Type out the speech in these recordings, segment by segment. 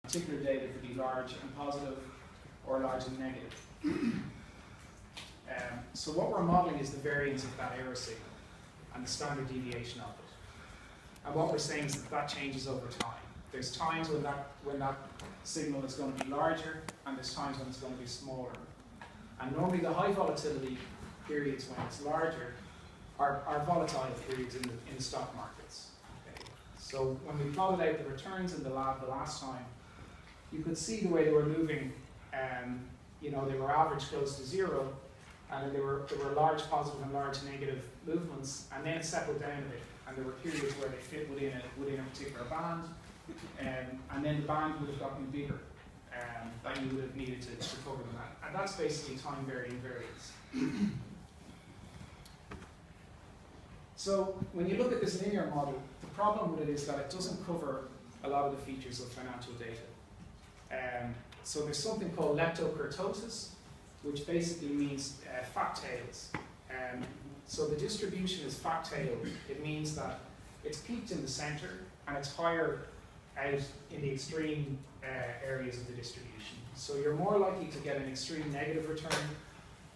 particular data could be large and positive or large and negative. So what we're modeling is the variance of that error signal and the standard deviation of it. And what we're saying is that that changes over time. There's times when that signal is going to be larger, and there's times when it's going to be smaller. And normally the high volatility periods when it's larger are volatile periods in the stock markets. Okay. So when we plotted out the returns in the lab the last time, you could see the way they were moving. They were average close to zero, and there were large positive and large negative movements, and then it settled down a bit. And there were periods where they fit within a particular band, and then the band would have gotten bigger than you would have needed to cover them at. And that's basically time varying variance. So when you look at this linear model, the problem with it is that it doesn't cover a lot of the features of financial data. So there's something called leptokurtosis, which basically means fat tails. So the distribution is fat tailed. It means that it's peaked in the center and it's higher out in the extreme areas of the distribution. So you're more likely to get an extreme negative return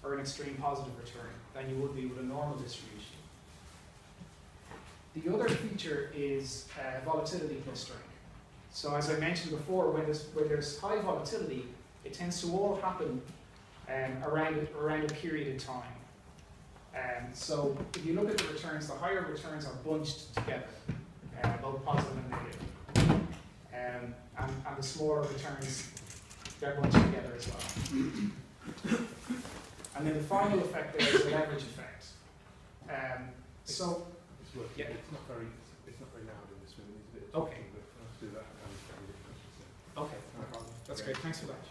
or an extreme positive return than you would be with a normal distribution. The other feature is volatility clustering. So as I mentioned before, when there's high volatility, it tends to all happen around a period of time. So if you look at the returns, the higher returns are bunched together, both positive and negative. And the smaller returns, they're bunched together as well. And then the final effect there is a leverage effect. It's not very loud in this room, is it? Okay. But I'll do that. Okay, no problem. That's great. Thanks for that.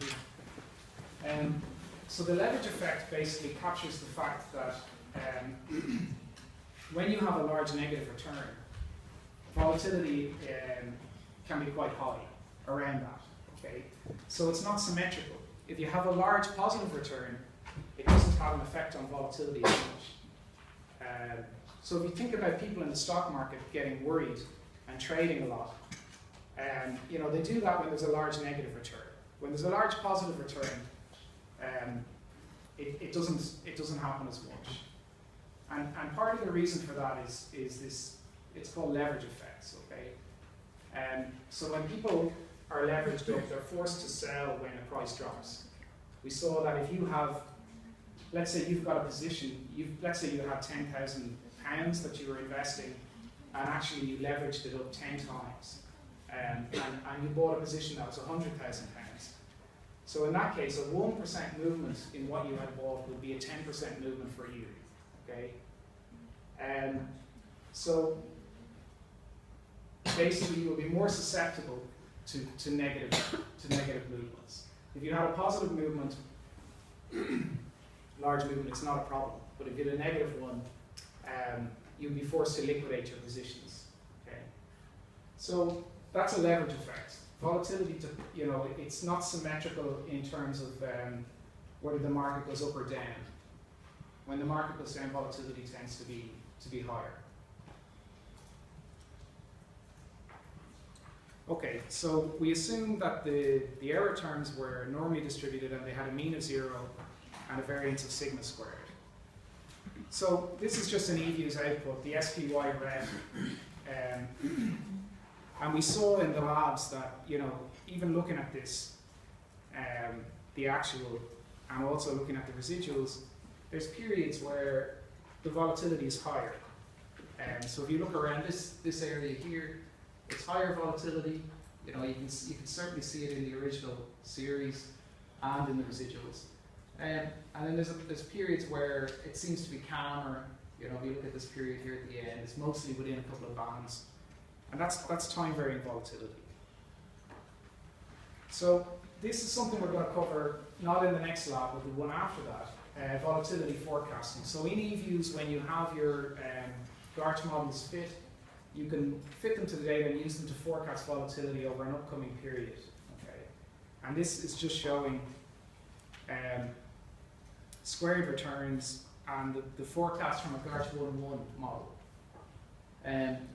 So the leverage effect basically captures the fact that when you have a large negative return, volatility can be quite high around that. Okay, so it's not symmetrical. If you have a large positive return, it doesn't have an effect on volatility as much. So if you think about people in the stock market getting worried and trading a lot, they do that when there's a large negative return. When there's a large positive return, it doesn't happen as much. And part of the reason for that is this, it's called leverage effects, okay? So when people are leveraged up, they're forced to sell when a price drops. We saw that if you have, let's say you've got a position, let's say you have £10,000 that you were investing, and actually you leveraged it up 10 times, and you bought a position that was £100,000. So in that case, a 1% movement in what you had bought would be a 10% movement for you. Okay. So basically, you will be more susceptible to negative movements. If you had a positive movement, large movement, it's not a problem. But if you had a negative one, you'd be forced to liquidate your positions. Okay. So that's a leverage effect. Volatility, it's not symmetrical in terms of whether the market goes up or down. When the market goes down, volatility tends to be higher. Okay, so we assume that the error terms were normally distributed and they had a mean of 0 and a variance of sigma squared. So this is just an EViews output, the SPY red. And we saw in the labs that, even looking at this, the actual, and also looking at the residuals, there's periods where the volatility is higher. So if you look around this area here, it's higher volatility. You can certainly see it in the original series and in the residuals. And then there's periods where it seems to be calmer. If you look at this period here at the end, it's mostly within a couple of bands. And that's time varying volatility. So this is something we're going to cover not in the next lab, but the one after that, volatility forecasting. So in eViews, when you have your GARCH models fit, you can fit them to the data and use them to forecast volatility over an upcoming period. Okay, and this is just showing squared returns and the forecast from a GARCH 1.1 model.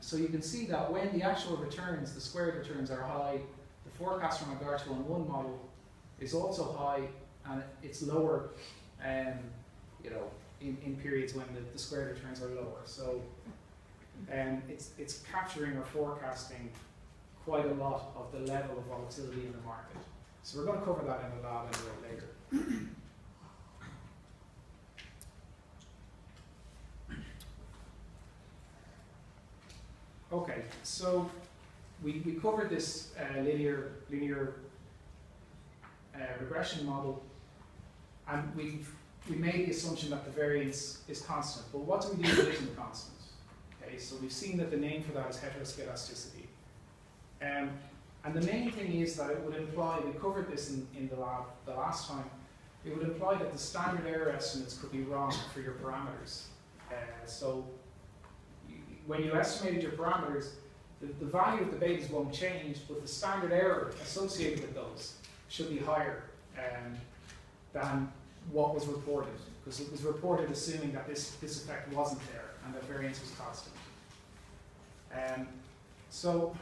So you can see that when the actual returns, the squared returns are high, the forecast from a GAR211 model is also high, and it's lower, you know, in periods when the squared returns are lower. So it's capturing or forecasting quite a lot of the level of volatility in the market. So we're going to cover that in the lab anyway later. Okay, so we covered this linear regression model, and we made the assumption that the variance is constant. But what do we do if it isn't constant? Okay, so we've seen that the name for that is heteroscedasticity. And the main thing is that it would imply, we covered this in the lab the last time, it would imply that the standard error estimates could be wrong for your parameters. So when you estimated your parameters, the value of the betas won't change, but the standard error associated with those should be higher than what was reported, because it was reported assuming that this effect wasn't there and that variance was constant. So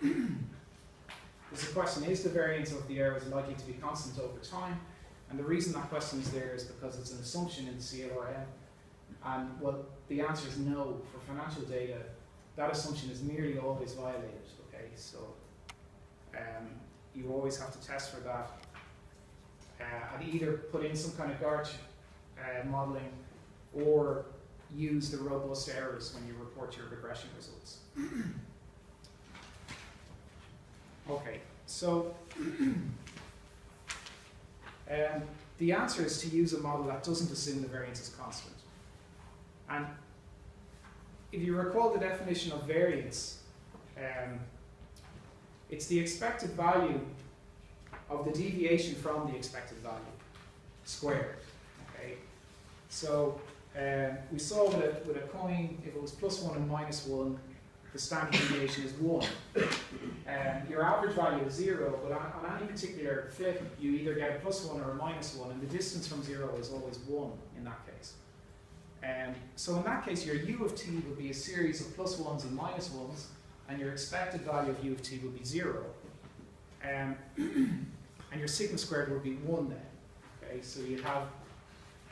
there's a question, is the variance of the errors likely to be constant over time? And the reason that question is there is because it's an assumption in the CLRM. And well, the answer is no. For financial data, that assumption is nearly always violated. Okay, so you always have to test for that, and either put in some kind of GARCH modeling, or use the robust errors when you report your regression results. Okay, so the answer is to use a model that doesn't assume the variance is constant. And if you recall the definition of variance, it's the expected value of the deviation from the expected value squared. Okay, so we saw with a coin, if it was +1 and -1, the standard deviation is 1. Your average value is 0, but on any particular flip, you either get a +1 or a -1, and the distance from 0 is always 1 in that case. So in that case, your U of t would be a series of +1s and -1s, and your expected value of U of t would be 0. And your sigma squared would be 1 then. Okay, so you have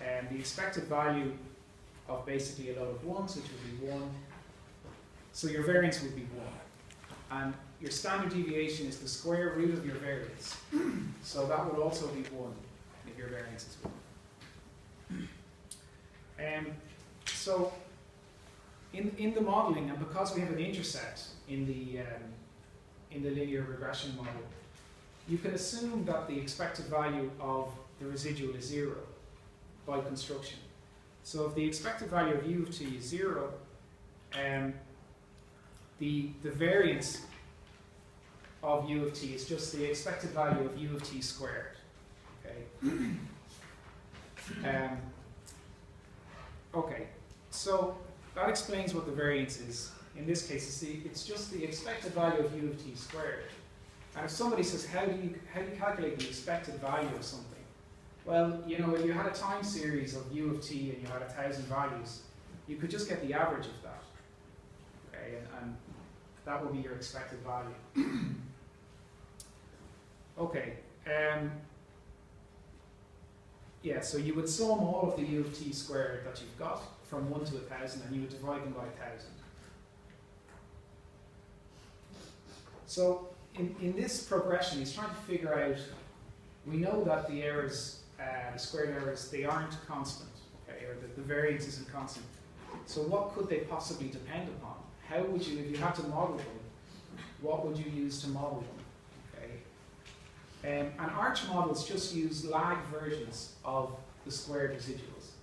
the expected value of basically a load of 1s, which would be 1. So your variance would be 1. And your standard deviation is the square root of your variance. So that would also be 1 if your variance is 1. So in the modeling, and because we have an intercept in the linear regression model, you can assume that the expected value of the residual is 0 by construction. So if the expected value of U of t is 0, the variance of U of t is just the expected value of U of t squared. Okay. Okay, so that explains what the variance is. In this case, it's just the expected value of U of t squared. And if somebody says, how do you calculate the expected value of something? Well, you know, if you had a time series of U of t and you had 1,000 values, you could just get the average of that. Okay, and that will be your expected value. Okay, yeah, so you would sum all of the U of t squared that you've got from 1 to 1,000, and you would divide them by 1,000. So in this progression, he's trying to figure out, we know that the errors, the squared errors, they aren't constant, okay, or the variance isn't constant. So what could they possibly depend upon? How would you, if you had to model them, what would you use to model them? Okay. And arch models just use lag versions of the squared residuals.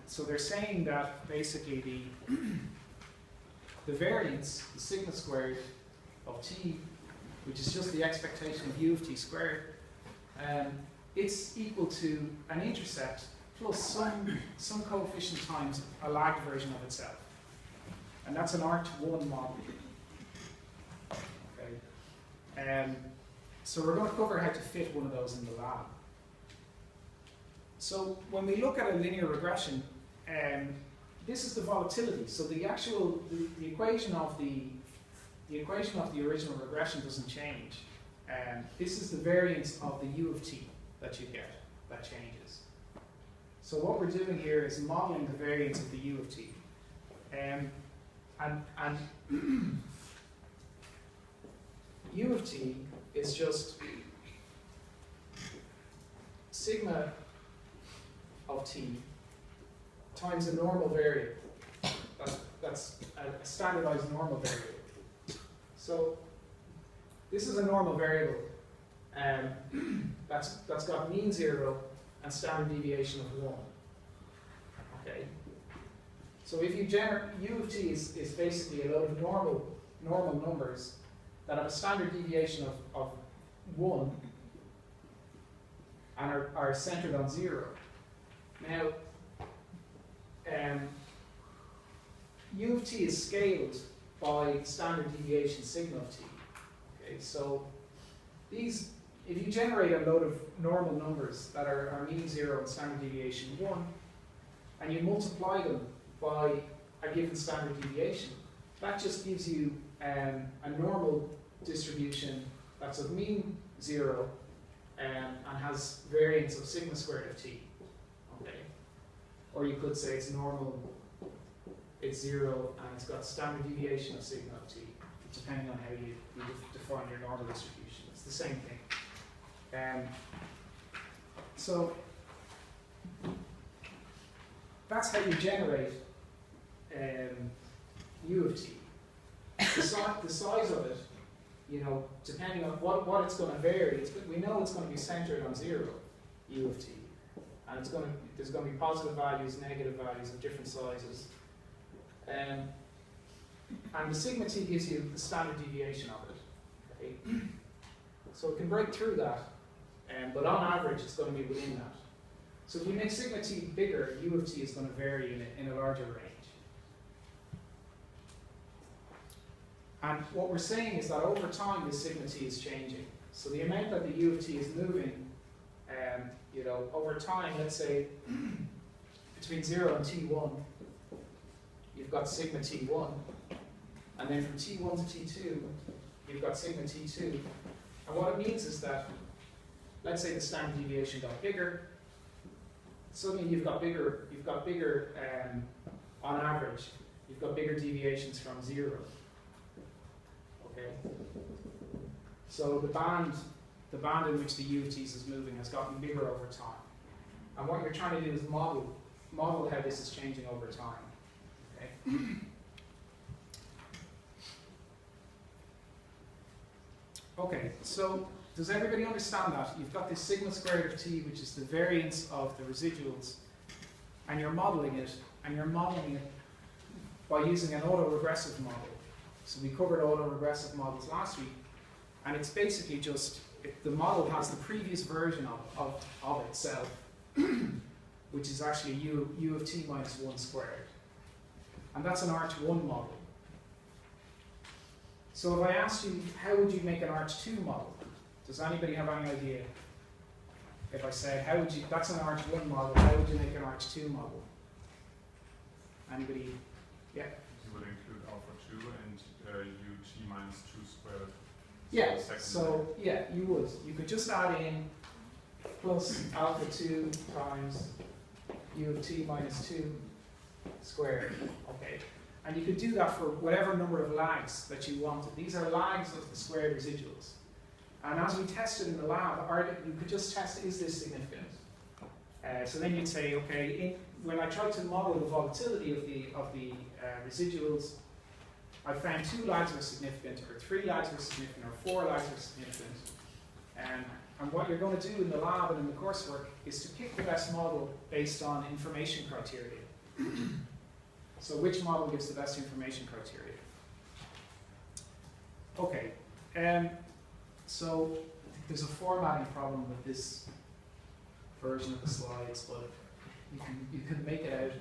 So they're saying that basically the variance, the sigma squared of t, which is just the expectation of U of t squared, it's equal to an intercept plus some coefficient times a lagged version of itself. And that's an arch1 model. Okay. So we're going to cover how to fit one of those in the lab. So when we look at a linear regression, this is the volatility. So the actual, the equation of the the equation of the original regression doesn't change. This is the variance of the u of t that you get that changes. So what we're doing here is modeling the variance of the u of t. And u of t is just sigma of t times a normal variable. That's a standardized normal variable. So this is a normal variable that's got mean 0 and standard deviation of 1. Okay. So if you generate u of t is basically a load of normal numbers that have a standard deviation of 1 and are centered on 0. Now, u of t is scaled by standard deviation sigma of t. Okay, so these, if you generate a load of normal numbers that are mean 0 and standard deviation 1, and you multiply them by a given standard deviation, that just gives you a normal distribution that's of mean 0 and has variance of sigma squared of t. Okay, or you could say it's normal. It's 0 and it's got standard deviation of sigma of t, depending on how you define your normal distribution. It's the same thing. So that's how you generate u of t. The size of it, depending on what it's going to vary, we know it's going to be centered on 0, u of t. And there's going to be positive values, negative values of different sizes. And the sigma t gives you the standard deviation of it. Okay? So it can break through that, but on average it's going to be within that. So if we make sigma t bigger, u of t is going to vary in a larger range. And what we're saying is that over time the sigma t is changing. So the amount that the u of t is moving, over time, let's say between 0 and t1, you've got sigma t1, and then from t1 to t2, you've got sigma t2. And what it means is that, let's say the standard deviation got bigger, suddenly you've got bigger, on average, you've got bigger deviations from 0. Okay? So the band in which the u of t is moving has gotten bigger over time. And what you're trying to do is model how this is changing over time. Okay? Okay, so does everybody understand that? You've got this sigma squared of t, which is the variance of the residuals, and you're modeling it by using an autoregressive model. So we covered autoregressive models last week, and it's basically just, the model has the previous version of itself, which is actually u of t minus 1 squared. And that's an arch1 model. So if I asked you, how would you make an arch2 model? Does anybody have any idea? If I said, that's an arch1 model, how would you make an arch2 model? Anybody? Yeah? You would include alpha 2 and ut minus 2 squared. Yeah, so yeah, you would. You could just add in plus alpha 2 times u of t minus 2 squared. Okay. And you could do that for whatever number of lags that you wanted. These are lags of the squared residuals. And as we tested in the lab, you could just test, is this significant? So then you'd say, okay, when I tried to model the volatility of the residuals, I found 2 lags were significant, or 3 lags were significant, or 4 lags were significant. And what you're going to do in the lab and in the coursework is to pick the best model based on information criteria. So which model gives the best information criteria? Okay, so there's a formatting problem with this version of the slides, but you can make it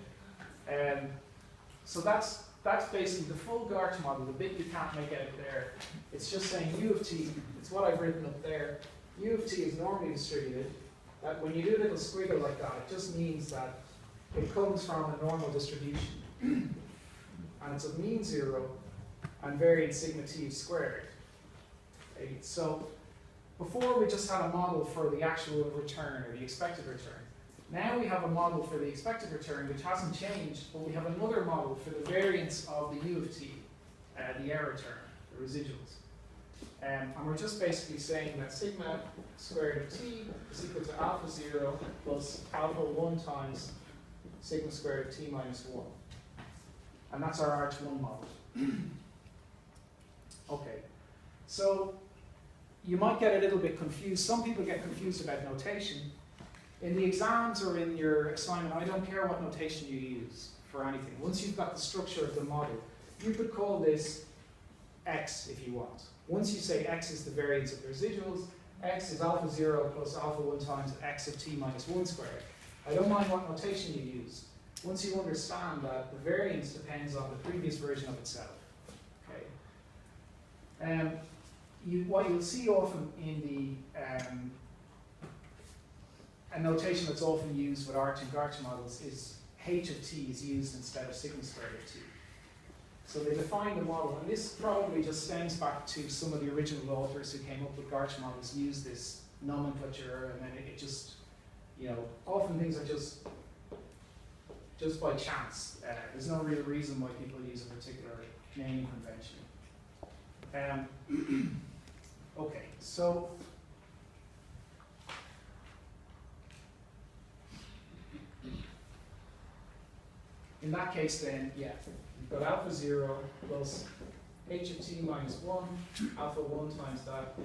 out. So that's basically the full Garch model, the bit you can't make out there. It's just saying u of t, it's what I've written up there. U of t is normally distributed. That when you do a little squiggle like that, it just means that it comes from a normal distribution. And it's of mean 0 and variance sigma t squared. Okay, so before we just had a model for the actual return or the expected return. Now we have a model for the expected return which hasn't changed, but we have another model for the variance of the u of t, the error term, the residuals. And we're just basically saying that sigma squared of t is equal to alpha 0 plus alpha 1 times sigma squared of t minus 1. And that's our Arch1 model. Okay, so you might get a little bit confused. Some people get confused about notation. In the exams or in your assignment, I don't care what notation you use for anything. Once you've got the structure of the model, you could call this x if you want. Once you say x is the variance of the residuals, x is alpha 0 plus alpha 1 times x of t minus 1 squared. I don't mind what notation you use. Once you understand that the variance depends on the previous version of itself. Okay. What you'll see often in the a notation that's often used with Arch and Garch models is h of t is used instead of sigma squared of t. So they define the model, and this probably just stems back to some of the original authors who came up with Garch models used this nomenclature, and then it just, you know, often things are just by chance. There's no real reason why people use a particular naming convention. Okay, so in that case then, yeah, you've got alpha 0 plus h of t minus 1, alpha 1 times that,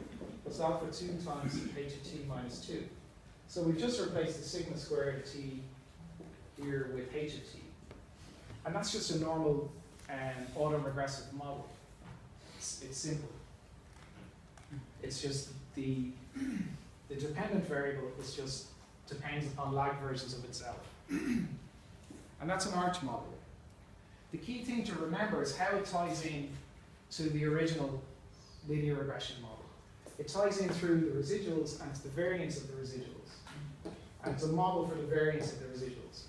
plus alpha 2 times h of t minus 2. So we've just replaced the sigma squared of t here with h of t. And that's just a normal autoregressive model. It's simple. It's just the dependent variable is just depends upon lag versions of itself. And that's an Arch model. The key thing to remember is how it ties in to the original linear regression model. It ties in through the residuals, and it's the variance of the residuals. And it's a model for the variance of the residuals.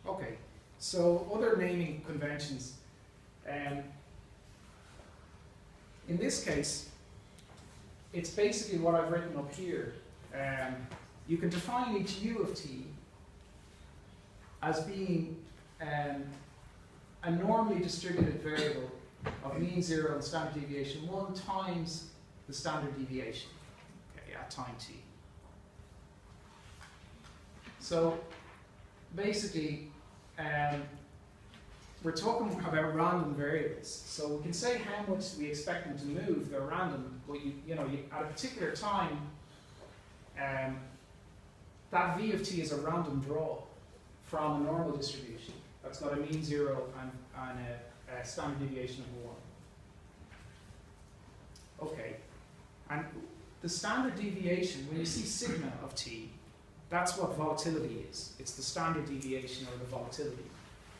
Okay, so other naming conventions. In this case, it's basically what I've written up here. You can define each u of t as being a normally distributed variable of mean 0 and standard deviation 1 times the standard deviation, okay, at time t. So basically, we're talking about random variables. So we can say how much we expect them to move. They're random, but at a particular time, that v of t is a random draw from a normal distribution that's got a mean 0 and a standard deviation of 1. Okay, and the standard deviation, when you see sigma of t, that's what volatility is. It's the standard deviation or the volatility.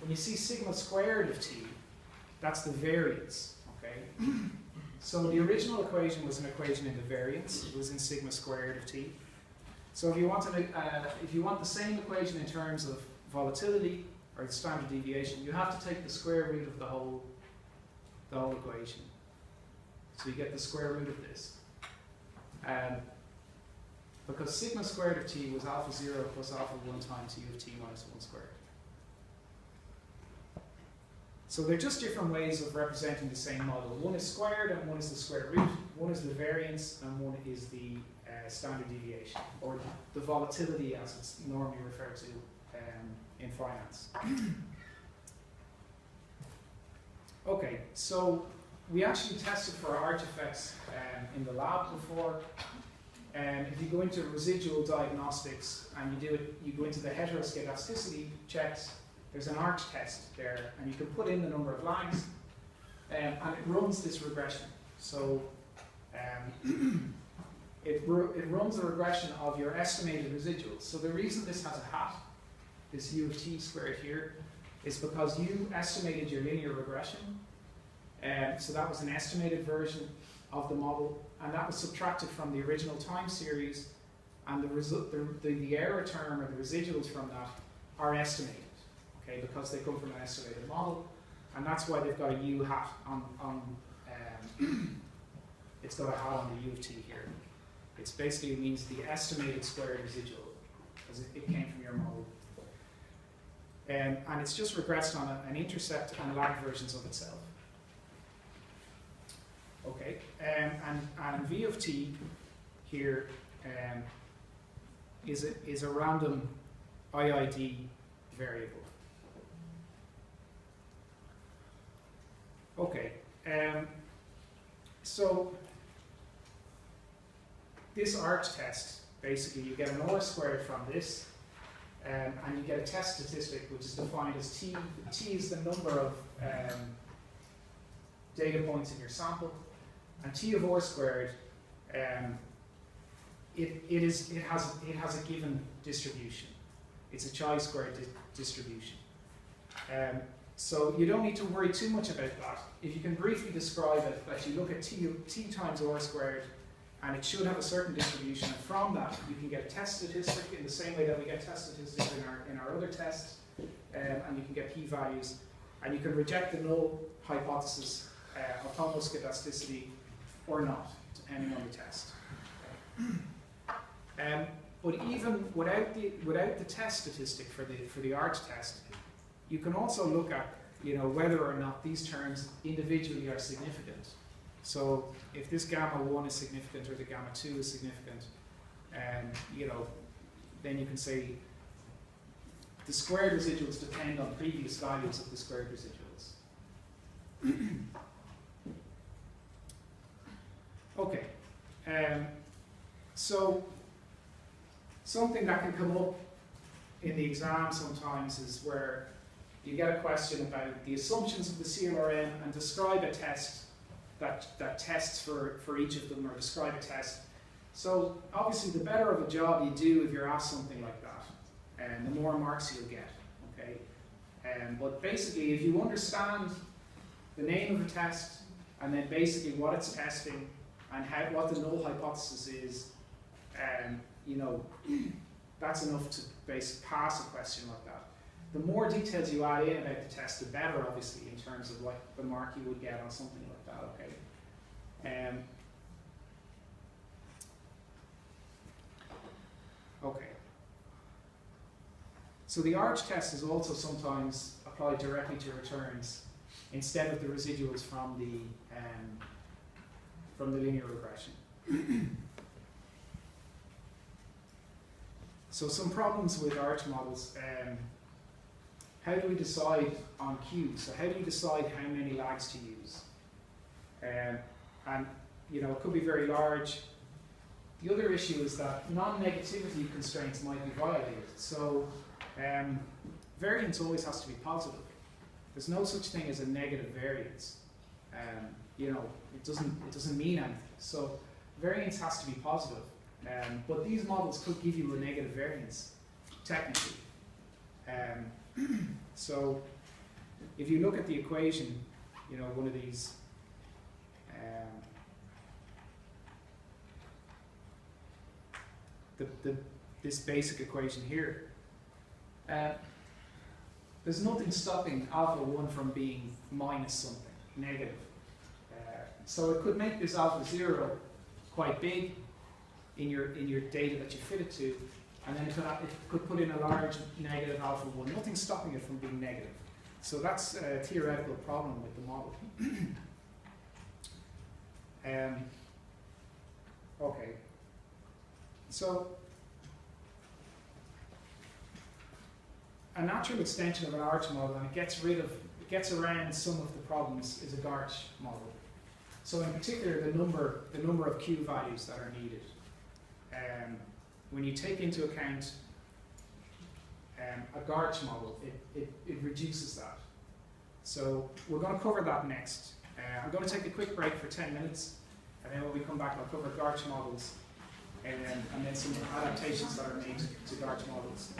When you see sigma squared of t, that's the variance, okay? So the original equation was an equation in the variance. It was in sigma squared of t. So if you want the same equation in terms of volatility or the standard deviation, you have to take the square root of the whole equation. So you get the square root of this. Because sigma squared of t was alpha 0 plus alpha 1 times u of t minus 1 squared. So they're just different ways of representing the same model. One is squared and one is the square root. One is the variance and one is the standard deviation, or the volatility as it's normally referred to in finance. Okay, so we actually tested for arch effects in the lab before. If you go into residual diagnostics and you go into the heteroscedasticity checks, there's an arch test there, and you can put in the number of lags, and it runs this regression. So it runs a regression of your estimated residuals. So the reason this has a hat, this u of t squared here, is because you estimated your linear regression. So that was an estimated version of the model, and that was subtracted from the original time series, and the error term or the residuals from that are estimated, okay, because they come from an estimated model, and that's why they've got a U hat on it's got a hat on the U of t here. It's basically means the estimated squared residual, because it came from your model. And it's just regressed on an intercept and lag versions of itself. Okay, and V of t here is a random IID variable. Okay, so this arch test, basically you get an R squared from this, and you get a test statistic which is defined as t. T is the number of data points in your sample, and t of R squared, it has a given distribution. It's a chi-squared distribution. So you don't need to worry too much about that. If you can briefly describe it, that you look at t times R squared, and it should have a certain distribution, and from that you can get a test statistic in the same way that we get test statistics in our other tests, and you can get p-values, and you can reject the null hypothesis of homoscedasticity or not, depending on the test. But even without the test statistic for the arch test, you can also look at whether or not these terms individually are significant. So if this gamma 1 is significant or the gamma 2 is significant, then you can say the squared residuals depend on previous values of the squared residuals. Okay, so something that can come up in the exam sometimes is where you get a question about the assumptions of the CLRN and describe a test that tests for each of them, or describe a test. So obviously the better of a job you do if you're asked something like that, and the more marks you'll get, okay? But basically if you understand the name of a test, and then basically what it's testing, and what the null hypothesis is, that's enough to pass a question like that. The more details you add in about the test, the better, obviously, in terms of like the mark you would get on something like that. Okay. Okay. So the arch test is also sometimes applied directly to returns instead of the residuals from the linear regression. So some problems with arch models. How do we decide on Q? So how do you decide how many lags to use? And it could be very large. The other issue is that non-negativity constraints might be violated. So variance always has to be positive. There's no such thing as a negative variance. It doesn't mean anything. So variance has to be positive. But these models could give you a negative variance, technically. So if you look at the equation, one of these, this basic equation here, there's nothing stopping alpha 1 from being minus something, negative. So it could make this alpha 0 quite big in your data that you fit it to, and then it could put in a large negative alpha 1. Nothing's stopping it from being negative. So that's a theoretical problem with the model. Okay. So a natural extension of an arch model, and it gets around some of the problems, is a Garch model. So in particular, the number of Q values that are needed. When you take into account a Garch model, it reduces that. So we're going to cover that next. I'm going to take a quick break for 10 minutes, and then when we come back, I'll cover Garch models, and then some adaptations that are made to Garch models.